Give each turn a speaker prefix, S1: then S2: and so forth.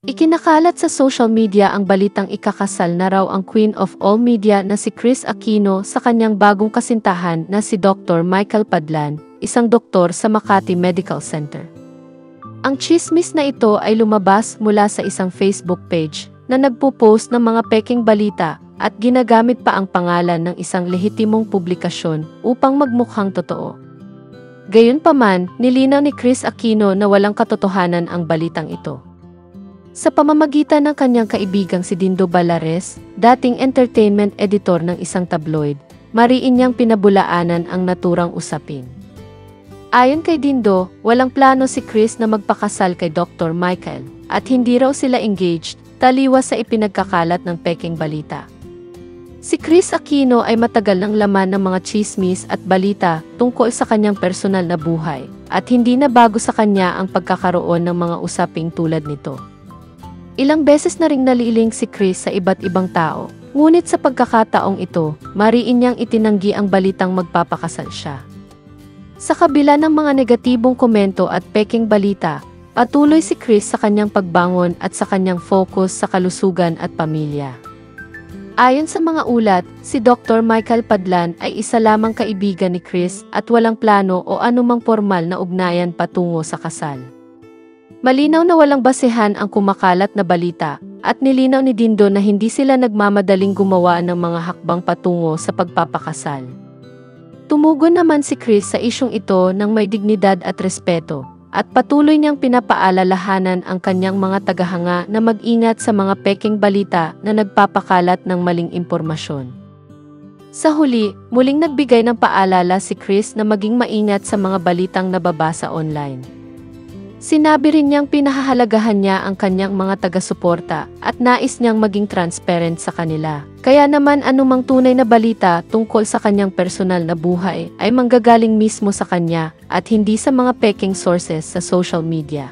S1: Ikinakalat sa social media ang balitang ikakasal na raw ang Queen of All Media na si Kris Aquino sa kanyang bagong kasintahan na si Dr. Michael Padlan, isang doktor sa Makati Medical Center. Ang tsismis na ito ay lumabas mula sa isang Facebook page na nagpo-post ng mga peking balita at ginagamit pa ang pangalan ng isang lehitimong publikasyon upang magmukhang totoo. Gayunpaman, nilinaw ni Kris Aquino na walang katotohanan ang balitang ito. Sa pamamagitan ng kanyang kaibigang si Dindo Balares, dating entertainment editor ng isang tabloid, mariin niyang pinabulaanan ang naturang usapin. Ayon kay Dindo, walang plano si Kris na magpakasal kay Dr. Michael at hindi raw sila engaged, taliwas sa ipinagkakalat ng peking balita. Si Kris Aquino ay matagal ng laman ng mga chismis at balita tungkol sa kanyang personal na buhay at hindi na bago sa kanya ang pagkakaroon ng mga usaping tulad nito. Ilang beses na ring naliling si Kris sa iba't ibang tao, ngunit sa pagkakataong ito, mariin niyang itinanggi ang balitang magpapakasal siya. Sa kabila ng mga negatibong komento at peking balita, patuloy si Kris sa kanyang pagbangon at sa kanyang focus sa kalusugan at pamilya. Ayon sa mga ulat, si Dr. Michael Padlan ay isa lamang kaibigan ni Kris at walang plano o anumang formal na ugnayan patungo sa kasal. Malinaw na walang basehan ang kumakalat na balita at nilinaw ni Dindo na hindi sila nagmamadaling gumawa ng mga hakbang patungo sa pagpapakasal. Tumugon naman si Kris sa isyong ito ng may dignidad at respeto at patuloy niyang pinapaalalahanan ang kanyang mga tagahanga na mag-ingat sa mga peking balita na nagpapakalat ng maling impormasyon. Sa huli, muling nagbigay ng paalala si Kris na maging maingat sa mga balitang nababasa online. Sinabi rin niyang pinahahalagahan niya ang kanyang mga taga-suporta at nais niyang maging transparent sa kanila. Kaya naman anumang tunay na balita tungkol sa kanyang personal na buhay ay manggagaling mismo sa kanya at hindi sa mga peking sources sa social media.